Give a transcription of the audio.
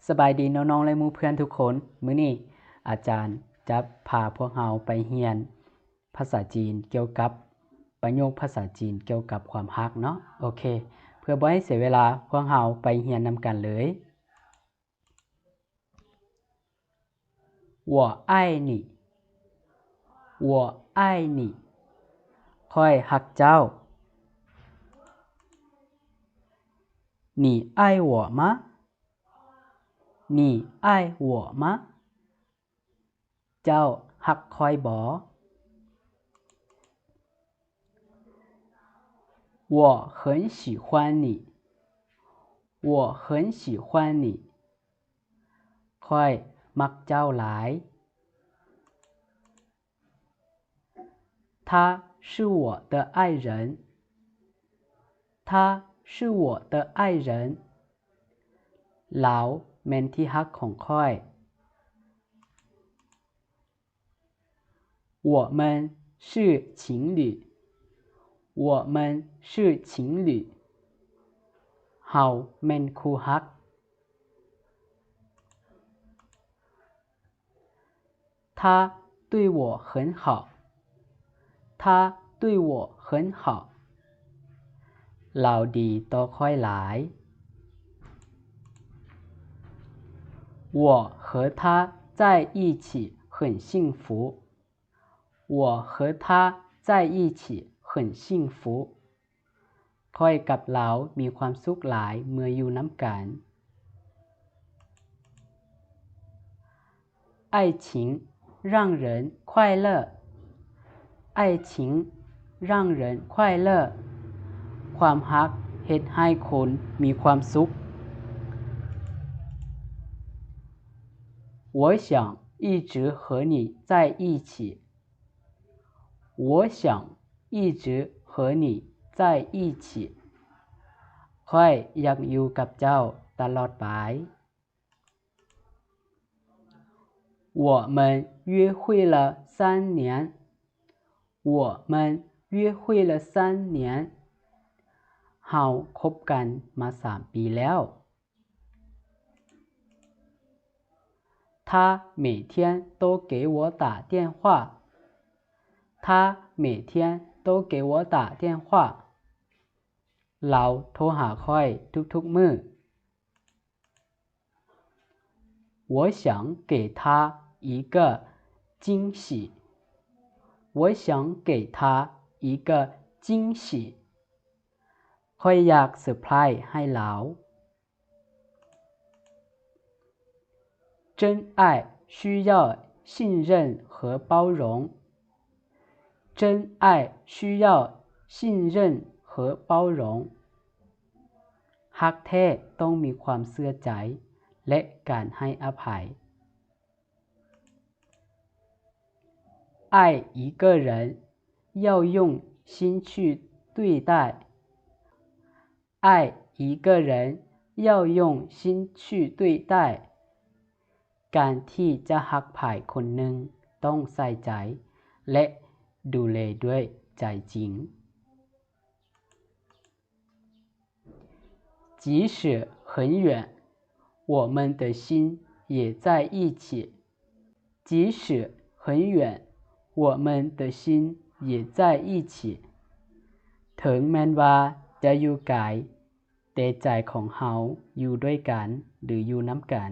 สบายดีน้องๆและหมู่เพื่อนทุกคนมื้อนี้อาจารย์จะพาพวกเราไปเรียนภาษาจีนเกี่ยวกับประโยคภาษาจีนเกี่ยวกับความรักเนาะโอเคเพื่อบ่ให้เสียเวลาพวกเราไปเรียนนำกันเลย我爱你我爱你ข้อยรักเจ้า你爱我吗你爱我吗เจ้ารักข้อยบ่我很喜欢你我很喜欢你ข้อยมักเจ้าหลาย他是我的爱人他是我的爱人ลาวแม่นที่รักของข้อย我们是情侣我们是情侣เฮาแม่นคู่รัก他对我很好他对我很好ลาวดีต่อข้อยหลาย我和他在一起很幸福我和他在一起很幸福ข้อยกับลาวมีความสุขหลายเมื่ออยู่นำกัน爱情让人快乐爱情让人快乐ความรักเฮ็ดให้คนมีความสุข我想一直和你在一起我想一直和你在一起ข้อยอยากอยู่กับเจ้าตลอดไป我们约会了3年我们约会了3年เฮาคบกันมา3ปีแล้ว他每天都给我打电话他每天都给我打电话เราโทรหาข้อยทุกๆมื้อ我想给他一个惊喜我想给他一个惊喜ข้อยอยากเซอร์ไพรส์ให้ลาว真爱需要信任和包容真爱需要信任和包容รักแท้ต้องมีความเชื่อใจและการให้อภัย爱一个人要用心去对待爱一个人要用心去对待การที่จะรักไผคนหนึ่งต้องใส่ใจและดูแลด้วยใจจริง即使很远我们的心也在一起即使很远我们的心也在一起ถึงแม้นว่าจะอยู่ไกลแต่ใจของเฮาอยู่ด้วยกันหรืออยู่นำกัน